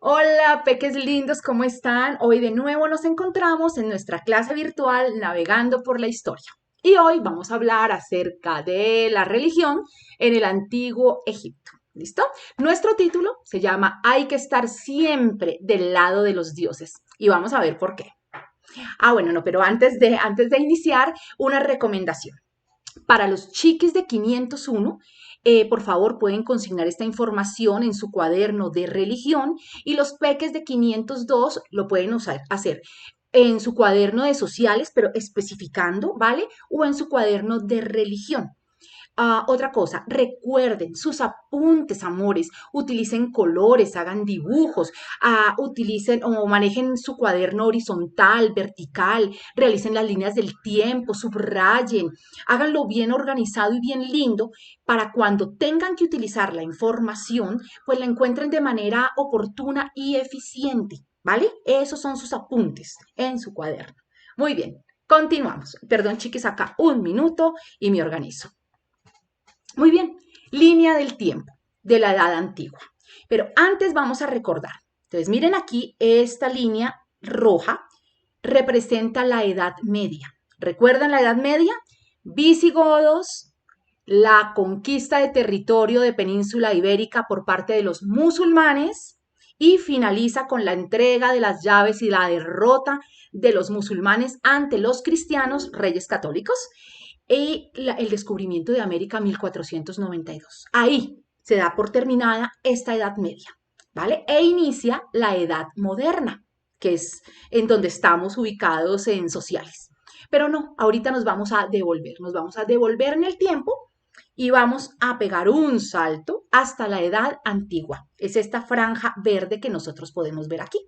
Hola, peques lindos, ¿cómo están? Hoy de nuevo nos encontramos en nuestra clase virtual Navegando por la Historia. Y hoy vamos a hablar acerca de la religión en el antiguo Egipto. ¿Listo? Nuestro título se llama Hay que estar siempre del lado de los dioses. Y vamos a ver por qué. Bueno, no, pero antes de iniciar, una recomendación. Para los chiquis de 501, por favor, pueden consignar esta información en su cuaderno de religión y los peques de 502 lo pueden hacer en su cuaderno de sociales, pero especificando, ¿vale? O en su cuaderno de religión. Otra cosa, recuerden sus apuntes, amores, utilicen colores, hagan dibujos, utilicen o manejen su cuaderno horizontal, vertical, realicen las líneas del tiempo, subrayen, háganlo bien organizado y bien lindo para cuando tengan que utilizar la información, pues la encuentren de manera oportuna y eficiente, ¿vale? Esos son sus apuntes en su cuaderno. Muy bien, continuamos. Perdón, chiquis, acá un minuto y me organizo. Muy bien, línea del tiempo de la edad antigua. Pero antes vamos a recordar. Entonces, miren aquí, esta línea roja representa la Edad Media. ¿Recuerdan la Edad Media? Visigodos, la conquista de territorio de península ibérica por parte de los musulmanes y finaliza con la entrega de las llaves y la derrota de los musulmanes ante los cristianos, reyes católicos, y el descubrimiento de América 1492. Ahí se da por terminada esta Edad Media, ¿vale? E inicia la Edad Moderna, que es en donde estamos ubicados en sociales. Pero no, ahorita nos vamos a devolver en el tiempo y vamos a pegar un salto hasta la Edad Antigua. Es esta franja verde que nosotros podemos ver aquí.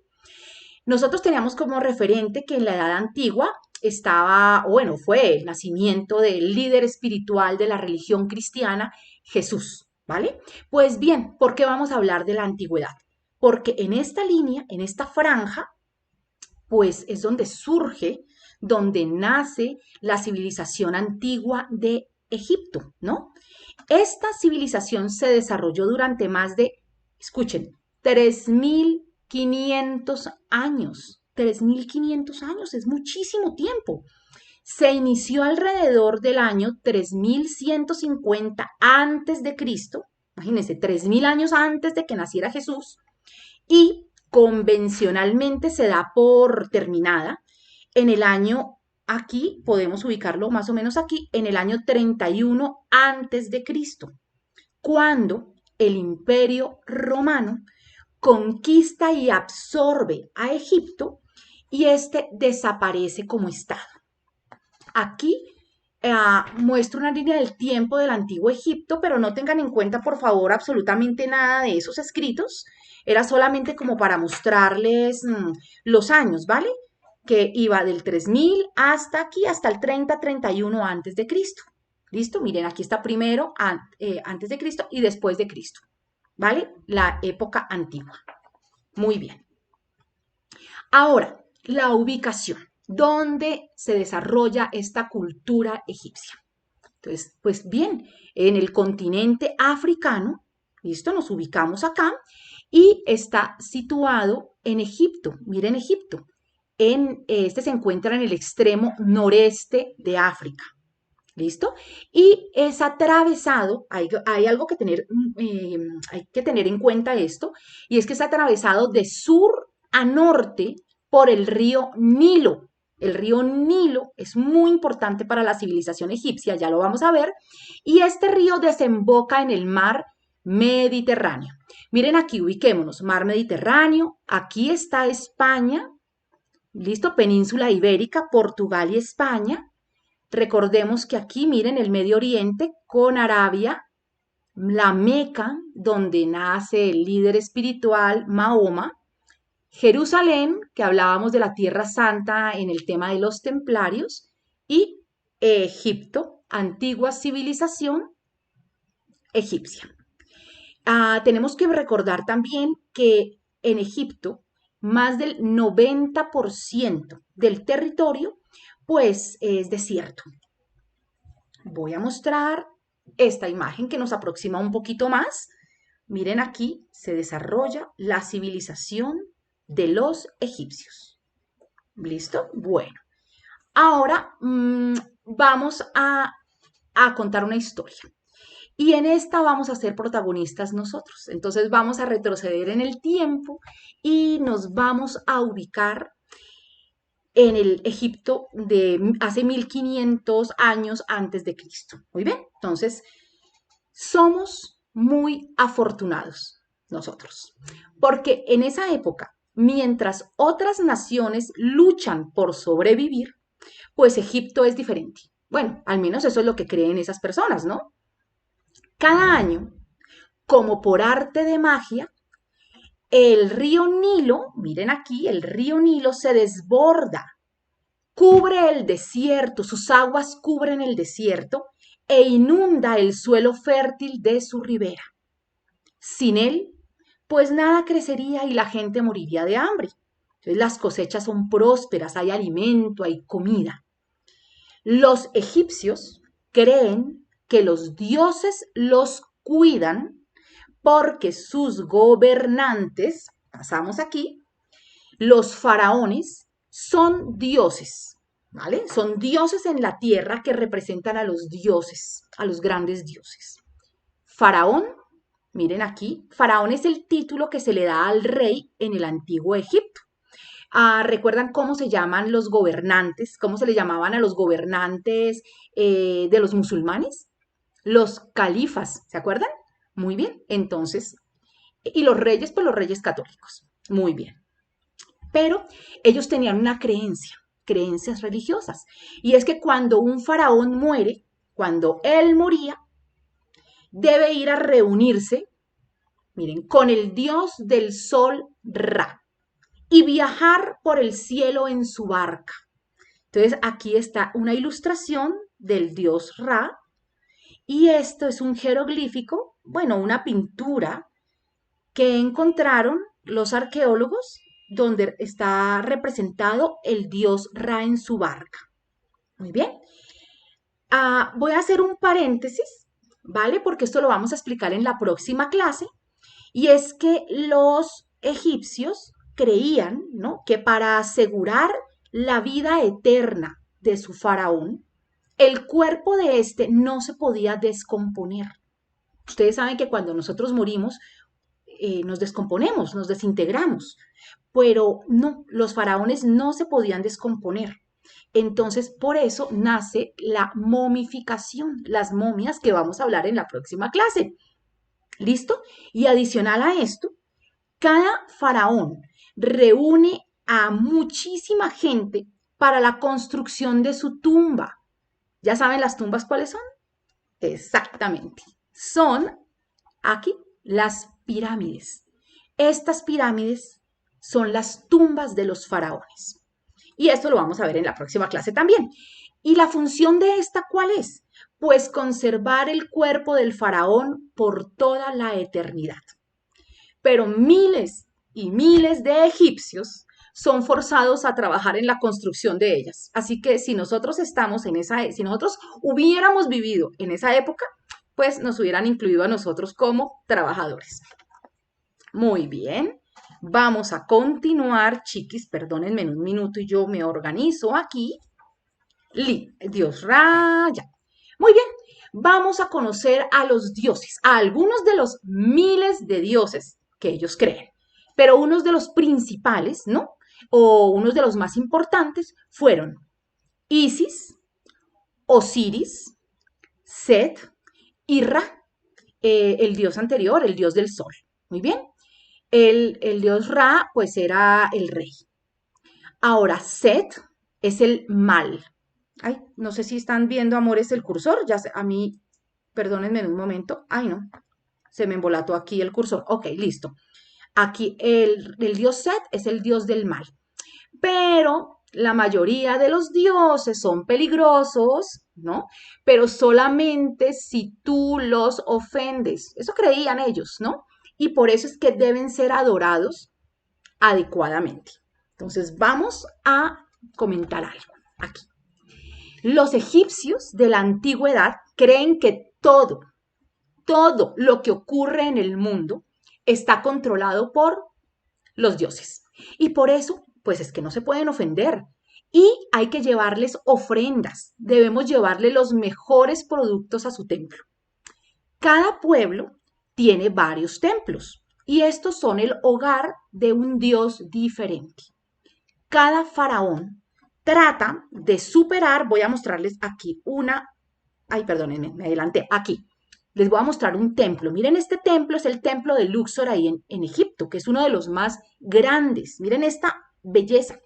Nosotros teníamos como referente que en la Edad Antigua estaba, bueno, fue el nacimiento del líder espiritual de la religión cristiana, Jesús, ¿vale? Pues bien, ¿por qué vamos a hablar de la antigüedad? Porque en esta línea, en esta franja, pues es donde surge, donde nace la civilización antigua de Egipto, ¿no? Esta civilización se desarrolló durante más de, escuchen, 3.500 años. 3.500 años es muchísimo tiempo. Se inició alrededor del año 3150 antes de Cristo. Imagínense, 3.000 años antes de que naciera Jesús. Y convencionalmente se da por terminada en el año, aquí podemos ubicarlo más o menos aquí, en el año 31 antes de Cristo, cuando el Imperio Romano conquista y absorbe a Egipto y este desaparece como estado. Aquí muestro una línea del tiempo del antiguo Egipto, pero no tengan en cuenta, por favor, absolutamente nada de esos escritos. Era solamente como para mostrarles los años, ¿vale? Que iba del 3000 hasta aquí, hasta el 30-31 antes de Cristo. ¿Listo? Miren, aquí está primero antes de Cristo y después de Cristo, ¿vale? La época antigua. Muy bien. Ahora, la ubicación. ¿Dónde se desarrolla esta cultura egipcia? Entonces, pues bien, en el continente africano, ¿listo? Nos ubicamos acá y está situado en Egipto. Miren Egipto. Este se encuentra en el extremo noreste de África. ¿Listo? Y es atravesado, hay algo hay que tener en cuenta esto, y es que es atravesado de sur a norte por el río Nilo. El río Nilo es muy importante para la civilización egipcia, ya lo vamos a ver, y este río desemboca en el mar Mediterráneo. Miren aquí, ubiquémonos, mar Mediterráneo, aquí está España, listo, península ibérica, Portugal y España. Recordemos que aquí, miren, el Medio Oriente con Arabia, la Meca, donde nace el líder espiritual Mahoma, Jerusalén, que hablábamos de la Tierra Santa en el tema de los templarios, y Egipto, antigua civilización egipcia. Tenemos que recordar también que en Egipto más del 90% del territorio pues es desierto. Voy a mostrar esta imagen que nos aproxima un poquito más. miren aquí, se desarrolla la civilización de los egipcios. ¿Listo? Bueno, ahora vamos a contar una historia. Y en esta vamos a ser protagonistas nosotros. Entonces vamos a retroceder en el tiempo y nos vamos a ubicar en el Egipto de hace 1500 años antes de Cristo. Muy bien, entonces somos muy afortunados nosotros, porque en esa época, mientras otras naciones luchan por sobrevivir, pues Egipto es diferente. Bueno, al menos eso es lo que creen esas personas, ¿no? Cada año, como por arte de magia, el río Nilo, miren aquí, el río Nilo se desborda, cubre el desierto, sus aguas cubren el desierto e inunda el suelo fértil de su ribera. Sin él, pues nada crecería y la gente moriría de hambre. Entonces las cosechas son prósperas, hay alimento, hay comida. Los egipcios creen que los dioses los cuidan porque sus gobernantes, pasamos aquí, los faraones son dioses, ¿vale? Son dioses en la tierra que representan a los dioses, a los grandes dioses. Faraón, miren aquí, faraón es el título que se le da al rey en el antiguo Egipto. ¿Recuerdan cómo se llaman los gobernantes? ¿Cómo se le llamaban a los gobernantes de los musulmanes? Los califas, ¿se acuerdan? Muy bien, entonces, y los reyes, pues los reyes católicos. Muy bien. Pero ellos tenían una creencia, creencias religiosas. Y es que cuando un faraón muere, cuando él moría, debe ir a reunirse, miren, con el dios del sol Ra y viajar por el cielo en su barca. Entonces aquí está una ilustración del dios Ra y esto es un jeroglífico, bueno, una pintura que encontraron los arqueólogos donde está representado el dios Ra en su barca. Muy bien. Voy a hacer un paréntesis, ¿vale? Porque esto lo vamos a explicar en la próxima clase. Y es que los egipcios creían, ¿no?, que para asegurar la vida eterna de su faraón, el cuerpo de éste no se podía descomponer. Ustedes saben que cuando nosotros morimos, nos descomponemos, nos desintegramos, pero no, los faraones no se podían descomponer. Entonces, por eso nace la momificación, las momias que vamos a hablar en la próxima clase. ¿Listo? Y adicional a esto, cada faraón reúne a muchísima gente para la construcción de su tumba. ¿Ya saben las tumbas cuáles son? Exactamente. Son aquí las pirámides. Estas pirámides son las tumbas de los faraones. Y esto lo vamos a ver en la próxima clase también. ¿Y la función de esta cuál es? Pues conservar el cuerpo del faraón por toda la eternidad. Pero miles y miles de egipcios son forzados a trabajar en la construcción de ellas. Así que si nosotros estamos en si nosotros hubiéramos vivido en esa época, pues nos hubieran incluido a nosotros como trabajadores. Muy bien. Vamos a continuar, chiquis, perdónenme un minuto y yo me organizo aquí. Dios Raya. Muy bien, vamos a conocer a los dioses, a algunos de los miles de dioses que ellos creen, pero unos de los principales, ¿no? O unos de los más importantes fueron Isis, Osiris, Set y Ra, el dios anterior, el dios del sol. Muy bien. El dios Ra, pues era el rey. Ahora, Set es el mal. Ay, no sé si están viendo, amores, el cursor. Ya sé, a mí, perdónenme en un momento. Ay, no, se me embolató aquí el cursor. Ok, listo. Aquí el dios Set es el dios del mal. Pero la mayoría de los dioses son peligrosos, ¿no? Pero solamente si tú los ofendes. Eso creían ellos, ¿no? Y por eso es que deben ser adorados adecuadamente. Entonces vamos a comentar algo aquí. Los egipcios de la antigüedad creen que todo, todo lo que ocurre en el mundo está controlado por los dioses. Y por eso, pues es que no se pueden ofender. Y hay que llevarles ofrendas. Debemos llevarle los mejores productos a su templo. Cada pueblo tiene varios templos y estos son el hogar de un dios diferente. Cada faraón trata de superar, voy a mostrarles aquí ay, perdónenme, me adelanté, aquí. Les voy a mostrar un templo. Miren, este templo es el templo de Luxor ahí en Egipto, que es uno de los más grandes. Miren esta belleza.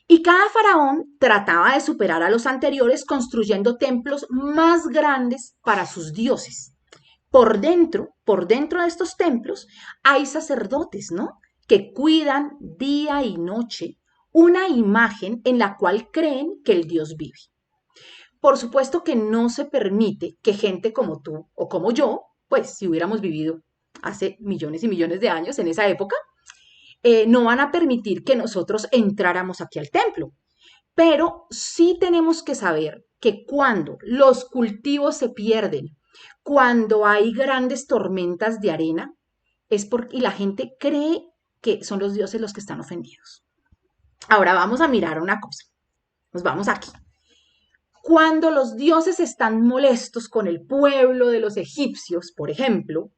Y cada faraón trataba de superar a los anteriores construyendo templos más grandes para sus dioses. Por dentro de estos templos hay sacerdotes, ¿no? Que cuidan día y noche una imagen en la cual creen que el Dios vive. Por supuesto que no se permite que gente como tú o como yo, pues si hubiéramos vivido hace millones y millones de años en esa época, no van a permitir que nosotros entráramos aquí al templo. Pero sí tenemos que saber que cuando los cultivos se pierden, cuando hay grandes tormentas de arena, es porque y la gente cree que son los dioses los que están ofendidos. Ahora vamos a mirar una cosa. Nos vamos aquí. Cuando los dioses están molestos con el pueblo de los egipcios, por ejemplo,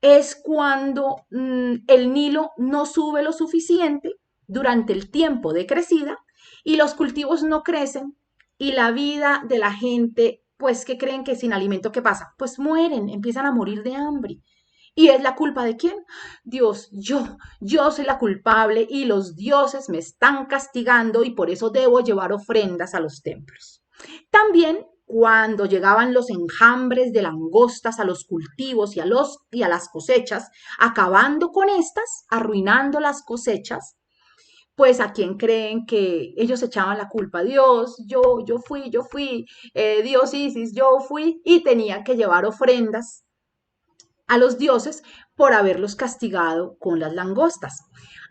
es cuando el Nilo no sube lo suficiente durante el tiempo de crecida y los cultivos no crecen y la vida de la gente, pues que creen que sin alimento, ¿qué pasa? Pues mueren, empiezan a morir de hambre. ¿Y es la culpa de quién? Dios, yo soy la culpable y los dioses me están castigando y por eso debo llevar ofrendas a los templos. También cuando llegaban los enjambres de langostas a los cultivos y a las cosechas, acabando con estas, arruinando las cosechas, pues a quién creen que ellos echaban la culpa. Dios, yo fui, Dios Isis, yo fui y tenían que llevar ofrendas a los dioses por haberlos castigado con las langostas.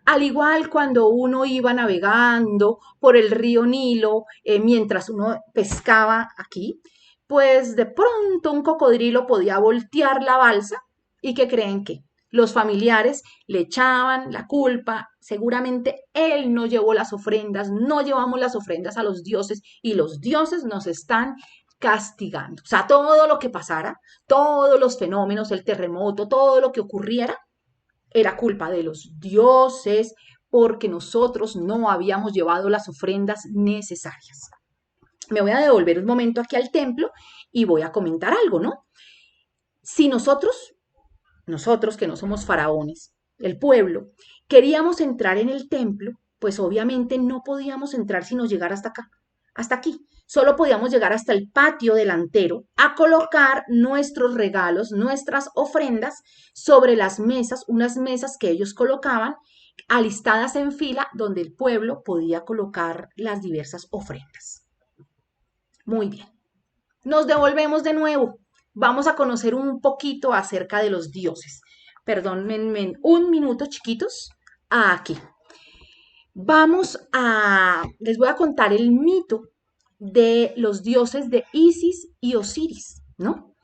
Al igual cuando uno iba navegando por el río Nilo, mientras uno pescaba aquí, pues de pronto un cocodrilo podía voltear la balsa y ¿qué creen que? Los familiares le echaban la culpa, seguramente él no llevó las ofrendas, no llevamos las ofrendas a los dioses y los dioses nos están castigando. O sea, todo lo que pasara, todos los fenómenos, el terremoto, todo lo que ocurriera, era culpa de los dioses porque nosotros no habíamos llevado las ofrendas necesarias. Me voy a devolver un momento aquí al templo y voy a comentar algo, ¿no? Si nosotros que no somos faraones, el pueblo, queríamos entrar en el templo, pues obviamente no podíamos entrar sino llegar hasta acá, hasta aquí. Solo podíamos llegar hasta el patio delantero a colocar nuestros regalos, nuestras ofrendas sobre las mesas, unas mesas que ellos colocaban alistadas en fila donde el pueblo podía colocar las diversas ofrendas. Muy bien. Nos devolvemos de nuevo. Vamos a conocer un poquito acerca de los dioses. Perdónenme un minuto, chiquitos. Aquí. Les voy a contar el mito de los dioses de Isis y Osiris, ¿no?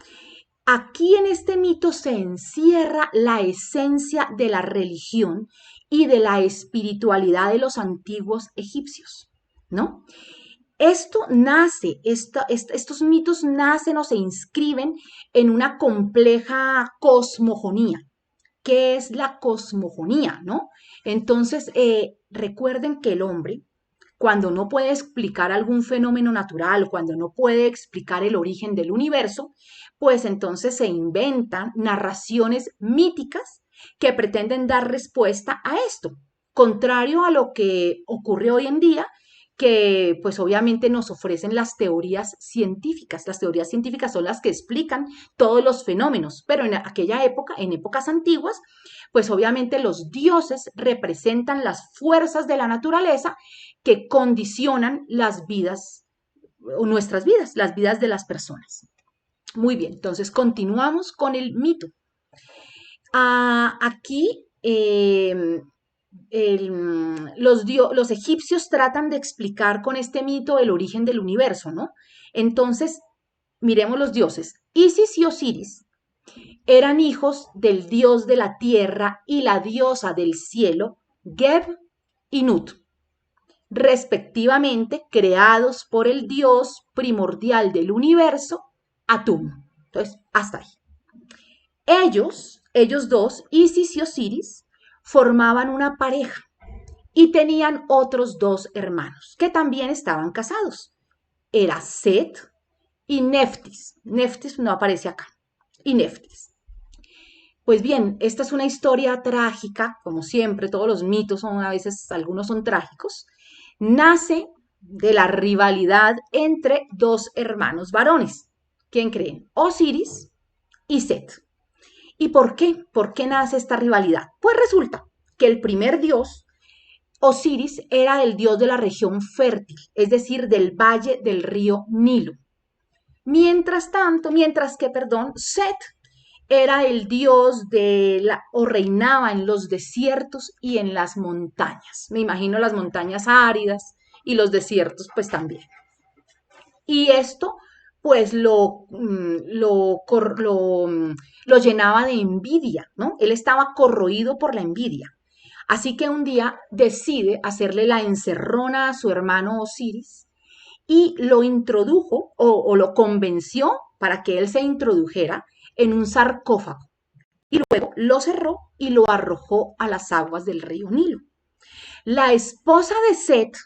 Aquí en este mito se encierra la esencia de la religión y de la espiritualidad de los antiguos egipcios, ¿no? Estos mitos nacen o se inscriben en una compleja cosmogonía. ¿Qué es la cosmogonía, no? Entonces, recuerden que el hombre, cuando no puede explicar algún fenómeno natural, cuando no puede explicar el origen del universo, pues entonces se inventan narraciones míticas que pretenden dar respuesta a esto, contrario a lo que ocurre hoy en día, que pues obviamente nos ofrecen las teorías científicas. Las teorías científicas son las que explican todos los fenómenos, pero en aquella época, en épocas antiguas, pues obviamente los dioses representan las fuerzas de la naturaleza que condicionan las vidas o nuestras vidas, las vidas de las personas. Muy bien, entonces continuamos con el mito. Aquí los egipcios tratan de explicar con este mito el origen del universo, ¿no? Entonces, miremos los dioses. Isis y Osiris eran hijos del dios de la tierra y la diosa del cielo, Geb y Nut, respectivamente creados por el dios primordial del universo, Atum. Entonces, hasta ahí. Ellos dos, Isis y Osiris, formaban una pareja y tenían otros dos hermanos que también estaban casados. Era Set y Neftis. Neftis no aparece acá. Y Neftis. Pues bien, esta es una historia trágica, como siempre, todos los mitos son a veces, algunos son trágicos. Nace de la rivalidad entre dos hermanos varones. ¿Quién creen? Osiris y Set. ¿Y por qué? ¿Por qué nace esta rivalidad? Pues resulta que el primer dios, Osiris, era el dios de la región fértil, es decir, del valle del río Nilo. Mientras que, Set era el dios o reinaba en los desiertos y en las montañas. Me imagino las montañas áridas y los desiertos pues también. Y esto pues lo llenaba de envidia, ¿no? Él estaba corroído por la envidia. Así que un día decide hacerle la encerrona a su hermano Osiris y lo introdujo o lo convenció para que él se introdujera en un sarcófago. Y luego lo cerró y lo arrojó a las aguas del río Nilo. La esposa de Set,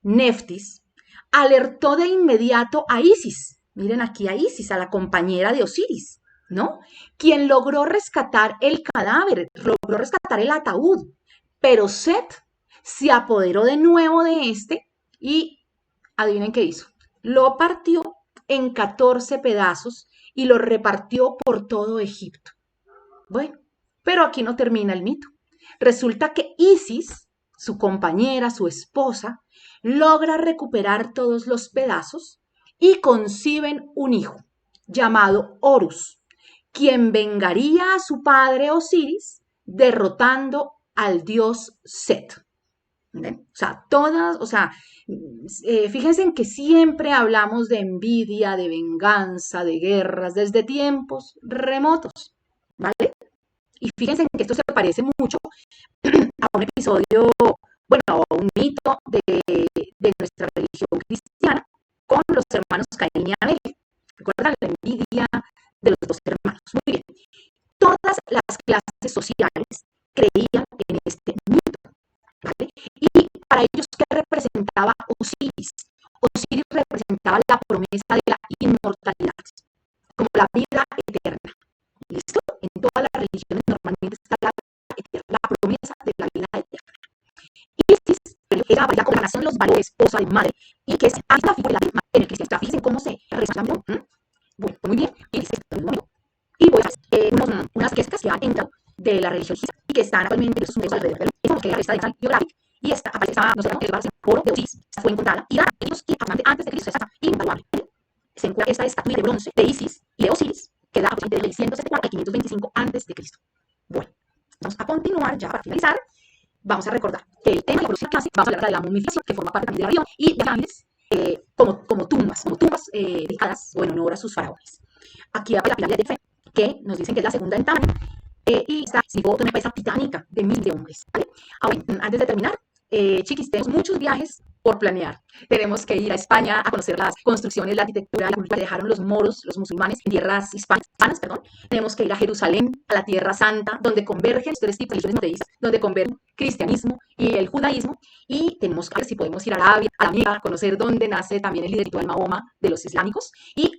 Neftis, alertó de inmediato a Isis. Miren aquí a Isis, a la compañera de Osiris, ¿no? Quien logró rescatar el cadáver, logró rescatar el ataúd. Pero Set se apoderó de nuevo de este y adivinen qué hizo. Lo partió en 14 pedazos y lo repartió por todo Egipto. Bueno, pero aquí no termina el mito. Resulta que Isis, su compañera, su esposa, logra recuperar todos los pedazos y conciben un hijo llamado Horus, quien vengaría a su padre Osiris derrotando al dios Set. Fíjense en que siempre hablamos de envidia, de venganza, de guerras, desde tiempos remotos, ¿vale? Y fíjense en que esto se parece mucho a un episodio, bueno, a un mito de nuestra religión cristiana con los hermanos Caín y Abel. ¿Recuerdan la envidia de los dos hermanos? Muy bien. Todas las clases sociales creían en este mito, ¿vale? Y para ellos, ¿qué representaba Osiris? Osiris representaba la promesa de la inmortalidad, como la vida eterna. ¿Listo? En todas las religiones normalmente está la vida eterna, la promesa de la vida eterna. Isis era la combinación de los valores, esposa de madre, y que es la figura en el cristianismo. Fíjense cómo se relaciona. Bueno, muy bien. Y voy a hacer unas gestas que han entrado de la religión egipcia y que están actualmente en esos medios alrededor del mundo. Es como que la resta de tal biográfica y esta aparece, no sé, el oro de Osiris, esta fue encontrada y antes de Cristo, esta está invaluable. Se encuentra esta estatua de bronce de Isis y de Osiris, que da aproximadamente de 674 a 525 antes de Cristo. Bueno, vamos a continuar ya para finalizar. Vamos a recordar que el tema de la próxima clase vamos a hablar de la momificación, que forma parte también de la religión, y de pirámides como tumbas dedicadas o en honor a sus faraones. Aquí va la pirámide de Fe, que nos dicen que es la segunda en tamaño, y está situada una pieza titánica de 1000 hombres. ¿Vale? Ahora, antes de terminar, chiquis, tenemos muchos viajes por planear. Tenemos que ir a España a conocer las construcciones, la arquitectura, la cultura que dejaron los moros, los musulmanes en tierras hispanas. Tenemos que ir a Jerusalén, a la Tierra Santa, donde convergen tres tipos de religiones monoteístas, donde convergen el cristianismo y el judaísmo. Y tenemos que ver si podemos ir a Arabia, a la Meca, conocer dónde nace también el líder espiritual Mahoma de los islámicos. Y